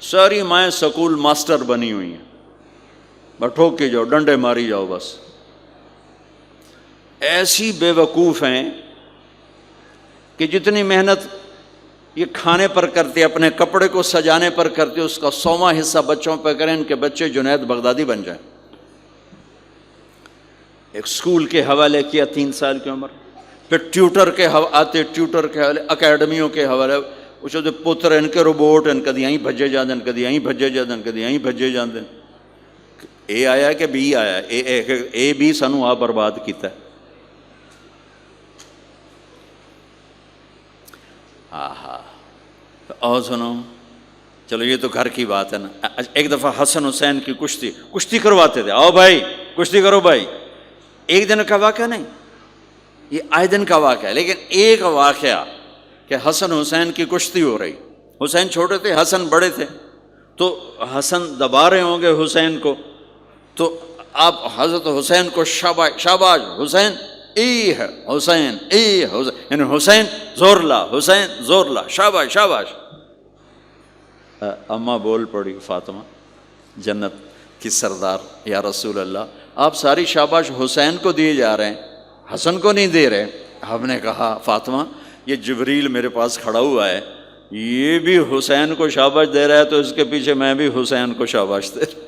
ساری مائیں school master بنی ہوئی ہیں، بس ٹھوک کے جاؤ، ڈنڈے ماری جاؤ بس. ایسی بے وقوف ہیں کہ جتنی محنت یہ کھانے پر کرتے، اپنے کپڑے کو سجانے پر کرتے، اس کا 100واں حصہ بچوں پہ کریں، ان کے بچے جنید بغدادی بن جائیں. ایک سکول کے حوالے کیا 3 سال کی عمر، پھر ٹیوٹر کے آتے، ٹیوٹر کے حوالے، اکیڈمیوں کے حوالے، وہ جو پتر ان کے روبوٹ ان کدی یہیں بھجے جاندے، کدی یہیں بھجے جاندے، کدی یہیں بھجے جاندے. اے آیا کہ بی آیا؟ اے بی سانو آ برباد کیتا ہے. اور سنو، چلو یہ تو گھر کی بات ہے نا. ایک دفعہ حسن حسین کی کشتی کرواتے تھے، آؤ بھائی کشتی کرو بھائی. ایک دن کا واقعہ نہیں، یہ آئے دن کا واقعہ ہے. لیکن ایک واقعہ کہ حسن حسین کی کشتی ہو رہی، حسین چھوٹے تھے، حسن بڑے تھے، تو حسن دبا رہے ہوں گے حسین کو، تو آپ حضرت حسین کو شاباش شاباش حسین، ای ہے حسین، ای حسین، یعنی حسین زور لا، حسین زور لا، شاباش شاباش. اماں بول پڑی فاطمہ جنت کی سردار، یا رسول اللہ آپ ساری شاباش حسین کو دیے جا رہے ہیں، حسن کو نہیں دے رہے. آپ نے کہا فاطمہ یہ جبریل میرے پاس کھڑا ہوا ہے، یہ بھی حسین کو شاباش دے رہا ہے، تو اس کے پیچھے میں بھی حسین کو شاباش دے رہا.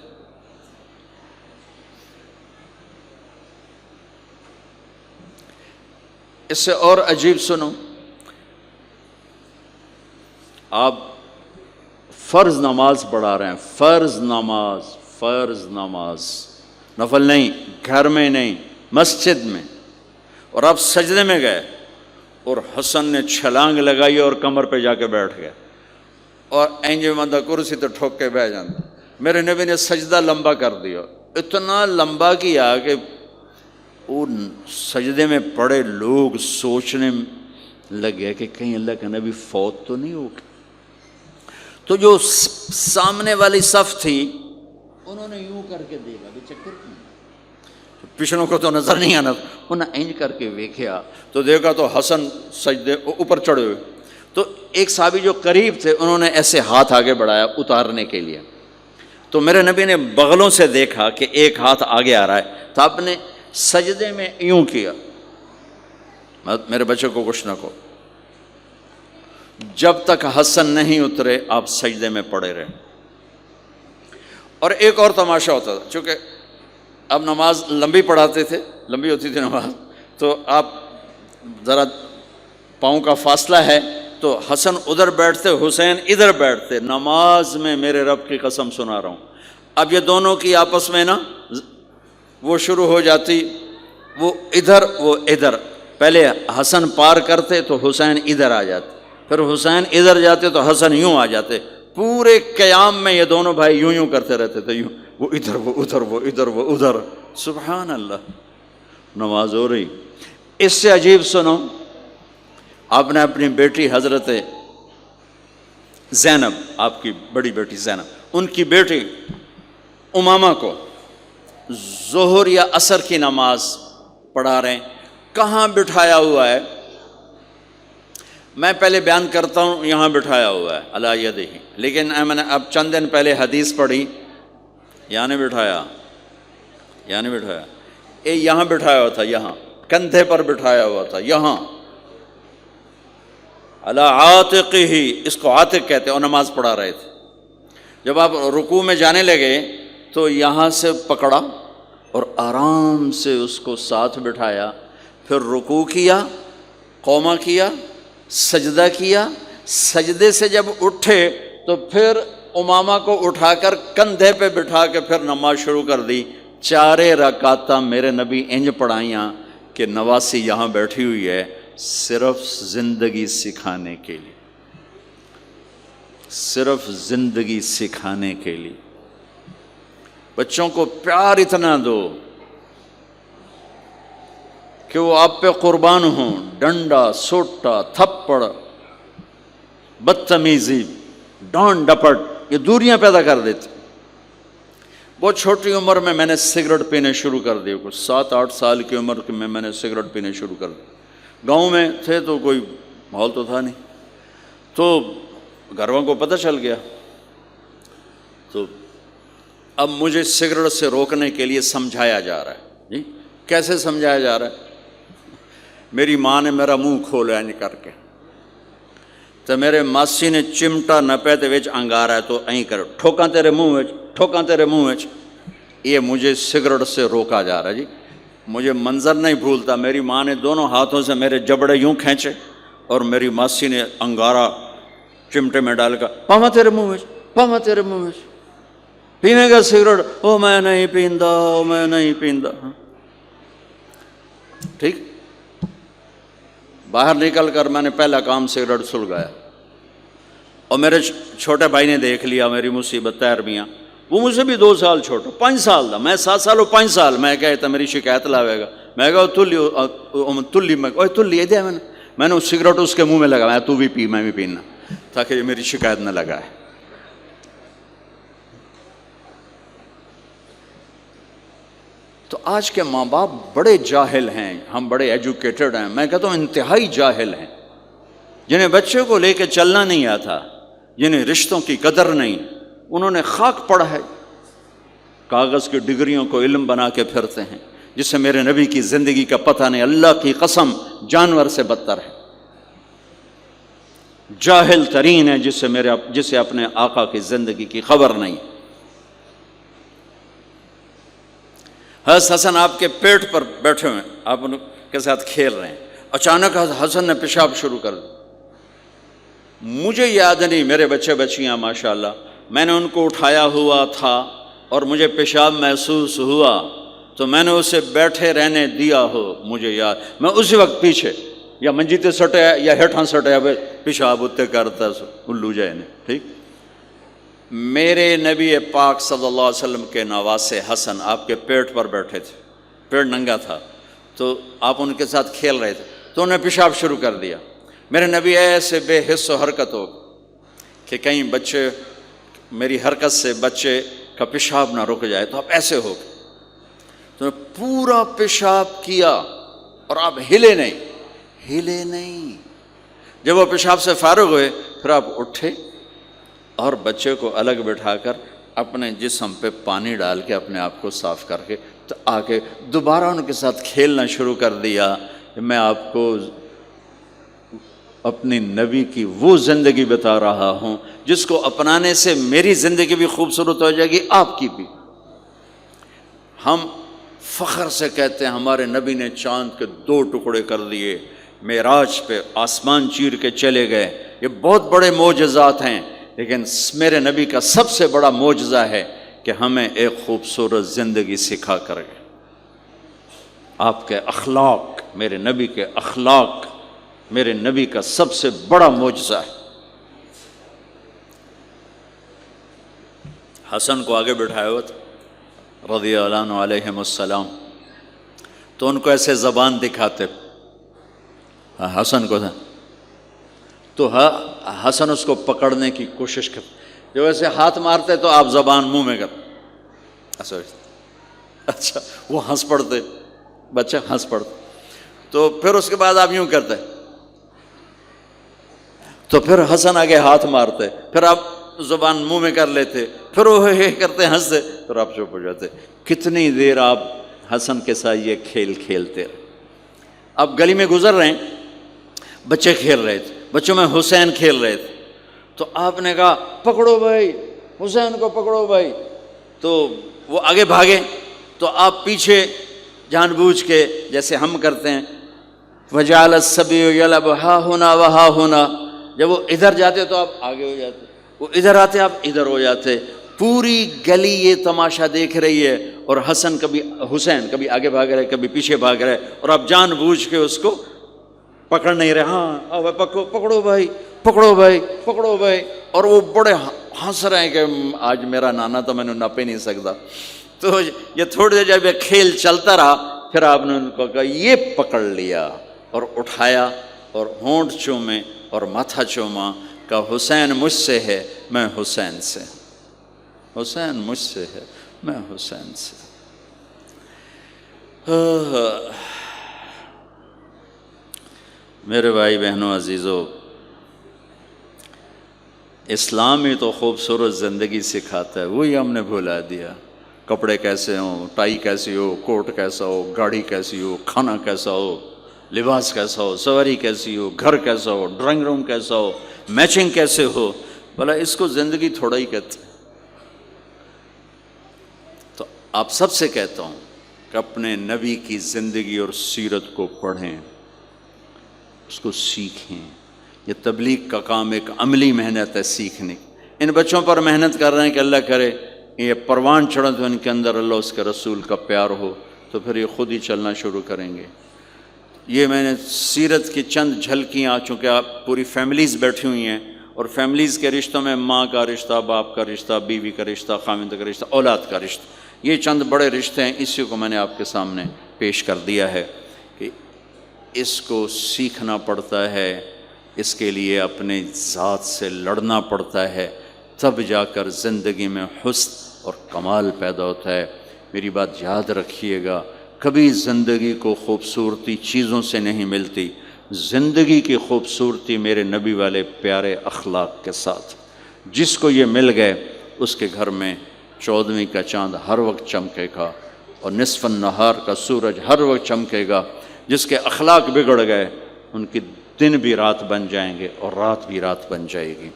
اس سے اور عجیب سنو، آپ فرض نماز پڑھا رہے ہیں، فرض نماز، نفل نہیں، گھر میں نہیں، مسجد میں، اور آپ سجدے میں گئے اور حسن نے چھلانگ لگائی اور کمر پہ جا کے بیٹھ گئے، اور اینجے بندہ کرسی تو ٹھوک کے بیٹھ جاتا. میرے نبی نے سجدہ لمبا کر دیا، اتنا لمبا کیا کہ ان سجدے میں پڑے لوگ سوچنے لگے کہ کہیں اللہ کا نبی فوت تو نہیں ہو گیا. تو جو سامنے والی صف تھی انہوں نے یوں کر کے دیکھا کہ چکر کیوں، پچھلوں کو تو نظر نہیں آنا، انہوں نے اینج کر کے دیکھا تو دیکھا تو حسن سجدے اوپر چڑھے ہوئے. تو ایک صحابی جو قریب تھے انہوں نے ایسے ہاتھ آگے بڑھایا اتارنے کے لیے، تو میرے نبی نے بغلوں سے دیکھا کہ ایک ہاتھ آگے آ رہا ہے، تو آپ نے سجدے میں یوں کیا، میرے بچے کو کچھ نہ کہو. جب تک حسن نہیں اترے آپ سجدے میں پڑے رہے. اور ایک اور تماشا ہوتا تھا، چونکہ اب نماز لمبی پڑھاتے تھے، لمبی ہوتی تھی نماز، تو آپ ذرا پاؤں کا فاصلہ ہے تو حسن ادھر بیٹھتے، حسین ادھر بیٹھتے. نماز میں میرے رب کی قسم سنا رہا ہوں، اب یہ دونوں کی آپس میں نا وہ شروع ہو جاتی، وہ ادھر، پہلے حسن پار کرتے تو حسین ادھر آ جاتے، پھر حسین ادھر جاتے تو حسن یوں آ جاتے. پورے قیام میں یہ دونوں بھائی یوں کرتے رہتے تھے، یوں، وہ ادھر وہ ادھر، وہ ادھر وہ ادھر. سبحان اللہ، نماز ہو رہی. اس سے عجیب سنو، آپ نے اپنی بیٹی حضرت زینب، آپ کی بڑی بیٹی زینب، ان کی بیٹی امامہ کو ظہر یا عصر کی نماز پڑھا رہے ہیں. کہاں بٹھایا ہوا ہے؟ میں پہلے بیان کرتا ہوں، یہاں بٹھایا ہوا ہے علی یدہ، لیکن میں نے اب چند دن پہلے حدیث پڑھی، یہاں نہیں بٹھایا، یہاں بٹھایا ہوا تھا، یہاں کندھے پر بٹھایا ہوا تھا، یہاں علی عاتقہ، اس کو عاتق کہتے ہیں، اور نماز پڑھا رہے تھے. جب آپ رکوع میں جانے لگے تو یہاں سے پکڑا اور آرام سے اس کو ساتھ بٹھایا، پھر رکوع کیا، قومہ کیا، سجدہ کیا، سجدے سے جب اٹھے تو پھر امامہ کو اٹھا کر کندھے پہ بٹھا کے پھر نماز شروع کر دی. 4 رکعتاں میرے نبی انج پڑھائیاں کہ نواسی یہاں بیٹھی ہوئی ہے، صرف زندگی سکھانے کے لیے، صرف زندگی سکھانے کے لیے. بچوں کو پیار اتنا دو کہ وہ آپ پہ قربان ہوں. ڈنڈا، سوٹا، تھپڑ، بدتمیزی، ڈانٹ ڈپٹ، یہ دوریاں پیدا کر دیتی. بہت چھوٹی عمر میں نے سگریٹ پینے شروع کر دی، کچھ 7-8 سال کی عمر میں نے سگریٹ پینے شروع کر دی. گاؤں میں تھے تو کوئی ماحول تو تھا نہیں، تو گھر والوں کو پتہ چل گیا تو اب مجھے سگریٹ سے روکنے کے لیے سمجھایا جا رہا ہے. جی کیسے سمجھایا جا رہا ہے؟ میری ماں نے میرا منہ کھولا نہیں کر کے، تو میرے ماسی نے چمٹا نپے تے وچ انگارا ہے تو این کر ٹھوکاں تیرے منہ وچ، ٹھوکاں تیرے منہ وچ. یہ مجھے سگریٹ سے روکا جا رہا ہے. جی مجھے منظر نہیں بھولتا، میری ماں نے دونوں ہاتھوں سے میرے جبڑے یوں کھینچے اور میری ماسی نے انگارا چمٹے میں ڈال کر پاما تیرے منہ وچ، پاما تیرے منہ وچ، پینے گا سگریٹ؟ او میں نہیں پیندا، او میں نہیں پیندا. ٹھیک، باہر نکل کر میں نے پہلا کام سگریٹ سلگایا، اور میرے چھوٹے بھائی نے دیکھ لیا میری مصیبت. تیر میاں وہ مجھ سے بھی 2 سال چھوٹا، 5 سال تھا، میں 7 سال اور 5 سال. میں کہتا میری شکایت لاوے گا. میں کہا تلی تلی دیا میں نے سگریٹ اس کے منہ میں لگایا، تو بھی پی میں بھی پینا، تاکہ یہ میری شکایت نہ لگائے. تو آج کے ماں باپ بڑے جاہل ہیں، ہم بڑے ایجوکیٹڈ ہیں، میں کہتا ہوں انتہائی جاہل ہیں، جنہیں بچے کو لے کے چلنا نہیں آتا، جنہیں رشتوں کی قدر نہیں. انہوں نے خاک پڑھا ہے، کاغذ کی ڈگریوں کو علم بنا کے پھرتے ہیں، جس سے میرے نبی کی زندگی کا پتہ نہیں. اللہ کی قسم جانور سے بدتر ہے، جاہل ترین ہے جسے اپنے آقا کی زندگی کی خبر نہیں. حضرت حسن آپ کے پیٹ پر بیٹھے ہوئے، آپ ان کے ساتھ کھیل رہے ہیں. اچانک حسن نے پیشاب شروع کر دیا. مجھے یاد نہیں، میرے بچے بچیاں ماشاءاللہ، میں نے ان کو اٹھایا ہوا تھا اور مجھے پیشاب محسوس ہوا تو میں نے اسے بیٹھے رہنے دیا ہو. مجھے یاد، میں اسی وقت پیچھے یا منجیتے سٹے یا ہیٹھاں سٹے پیشاب اتنے کرتا الو جائے نے. ٹھیک، میرے نبی پاک صلی اللہ علیہ وسلم کے نواسے حسن آپ کے پیٹ پر بیٹھے تھے، پیٹ ننگا تھا، تو آپ ان کے ساتھ کھیل رہے تھے تو انہیں پیشاب شروع کر دیا. میرے نبی ایسے بے حس و حرکت ہو کہ کہیں بچے میری حرکت سے بچے کا پیشاب نہ رک جائے، تو آپ ایسے ہو گئے تو پورا پیشاب کیا اور آپ ہلے نہیں. جب وہ پیشاب سے فارغ ہوئے پھر آپ اٹھے اور بچے کو الگ بٹھا کر اپنے جسم پہ پانی ڈال کے اپنے آپ کو صاف کر کے تو آ کے دوبارہ ان کے ساتھ کھیلنا شروع کر دیا. میں آپ کو اپنی نبی کی وہ زندگی بتا رہا ہوں جس کو اپنانے سے میری زندگی بھی خوبصورت ہو جائے گی، آپ کی بھی. ہم فخر سے کہتے ہیں ہمارے نبی نے چاند کے 2 ٹکڑے کر دیے، معراج پہ آسمان چیر کے چلے گئے. یہ بہت بڑے معجزات ہیں، لیکن میرے نبی کا سب سے بڑا معجزہ ہے کہ ہمیں ایک خوبصورت زندگی سکھا کر گئے. آپ کے اخلاق، میرے نبی کے اخلاق میرے نبی کا سب سے بڑا معجزہ ہے. حسن کو آگے بٹھایا ہوا تھا رضی اللہ عنہ علیہم السلام، تو ان کو ایسے زبان دکھاتے حسن کو تھا، تو حسن اس کو پکڑنے کی کوشش کرتے، جو ایسے ہاتھ مارتے تو آپ زبان منہ میں کرتے. اچھا وہ ہنس پڑتے، بچہ ہنس پڑتا، تو پھر اس کے بعد آپ یوں کرتے تو پھر حسن آگے ہاتھ مارتے، پھر آپ زبان منہ میں کر لیتے، پھر وہ کرتے ہنستے، پھر آپ چپ ہو جاتے. کتنی دیر آپ حسن کے ساتھ یہ کھیل کھیلتے رہے. آپ گلی میں گزر رہے ہیں، بچے کھیل رہے تھے، بچوں میں حسین کھیل رہے تھے، تو آپ نے کہا پکڑو بھائی حسین کو، پکڑو بھائی. تو وہ آگے بھاگے تو آپ پیچھے جان بوجھ کے جیسے ہم کرتے ہیں وَجَعَلَ الصَّبِيُّ يَلْعَبُ ہَا هُنَا وَهَا هُنَا، جب وہ ادھر جاتے تو آپ آگے ہو جاتے، وہ ادھر آتے آپ ادھر ہو جاتے. پوری گلی یہ تماشا دیکھ رہی ہے اور حسن حسین کبھی آگے بھاگ رہے کبھی پیچھے بھاگ رہے، اور آپ جان بوجھ کے اس کو پکڑ نہیں رہے. ہاں پکڑو بھائی، پکڑو بھائی، پکڑو بھائی. اور وہ بڑے ہنس رہے ہیں کہ آج میرا نانا تو میں نے نپ ہی نہیں سکتا. تو یہ تھوڑی دیر جب یہ کھیل چلتا رہا پھر آپ نے ان کو کہا یہ پکڑ لیا اور اٹھایا اور ہونٹ چومے اور ماتھا چوما، کہ حسین مجھ سے ہے میں حسین سے، حسین مجھ سے ہے میں حسین سے. میرے بھائی بہنوں عزیزو، اسلام ہی تو خوبصورت زندگی سکھاتا ہے، وہی ہم نے بھلا دیا۔ کپڑے کیسے ہوں، ٹائی کیسی ہو، کوٹ کیسا ہو، گاڑی کیسی ہو، کھانا کیسا ہو، لباس کیسا ہو، سواری کیسی ہو، گھر کیسا ہو، ڈرائنگ روم کیسا ہو، میچنگ کیسے ہو، بھلا اس کو زندگی تھوڑا ہی کہتے ہیں۔ تو آپ سب سے کہتا ہوں کہ اپنے نبی کی زندگی اور سیرت کو پڑھیں، اس کو سیکھیں۔ یہ تبلیغ کا کام ایک عملی محنت ہے سیکھنے کی۔ ان بچوں پر محنت کر رہے ہیں کہ اللہ کرے یہ پروان چڑھے تو ان کے اندر اللہ اس کے رسول کا پیار ہو، تو پھر یہ خود ہی چلنا شروع کریں گے۔ یہ میں نے سیرت کی چند جھلکیاں، چونکہ آپ پوری فیملیز بیٹھی ہوئی ہیں، اور فیملیز کے رشتوں میں ماں کا رشتہ، باپ کا رشتہ، بیوی کا رشتہ، خاوند کا رشتہ، اولاد کا رشتہ، یہ چند بڑے رشتے ہیں، اسی کو میں نے آپ کے سامنے پیش کر دیا ہے کہ اس کو سیکھنا پڑتا ہے، اس کے لیے اپنے ذات سے لڑنا پڑتا ہے، تب جا کر زندگی میں حسن اور کمال پیدا ہوتا ہے۔ میری بات یاد رکھیے گا، کبھی زندگی کو خوبصورتی چیزوں سے نہیں ملتی، زندگی کی خوبصورتی میرے نبی والے پیارے اخلاق کے ساتھ۔ جس کو یہ مل گئے اس کے گھر میں 14ویں کا چاند ہر وقت چمکے گا، اور نصف النہار کا سورج ہر وقت چمکے گا۔ جس کے اخلاق بگڑ گئے ان کی دن بھی رات بن جائیں گے اور رات بھی رات بن جائے گی۔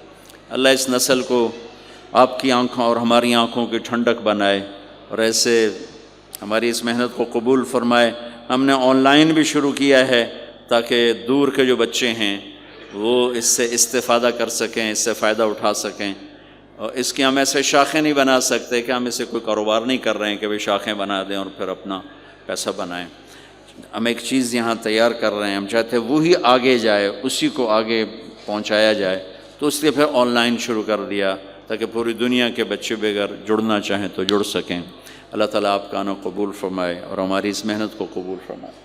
اللہ اس نسل کو آپ کی آنکھوں اور ہماری آنکھوں کی ٹھنڈک بنائے، اور ایسے ہماری اس محنت کو قبول فرمائے۔ ہم نے آن لائن بھی شروع کیا ہے تاکہ دور کے جو بچے ہیں وہ اس سے استفادہ کر سکیں، اس سے فائدہ اٹھا سکیں۔ اور اس کی ہم ایسے شاخیں نہیں بنا سکتے کہ ہم اسے کوئی کاروبار نہیں کر رہے ہیں کہ وہ شاخیں بنا دیں اور پھر اپنا پیسہ بنائیں۔ ہم ایک چیز یہاں تیار کر رہے ہیں، ہم چاہتے ہیں وہی آگے جائے، اسی کو آگے پہنچایا جائے، تو اس لیے پھر آن لائن شروع کر دیا تاکہ پوری دنیا کے بچے بھی اگر جڑنا چاہیں تو جڑ سکیں۔ اللہ تعالیٰ آپ کا آنا قبول فرمائے اور ہماری اس محنت کو قبول فرمائے۔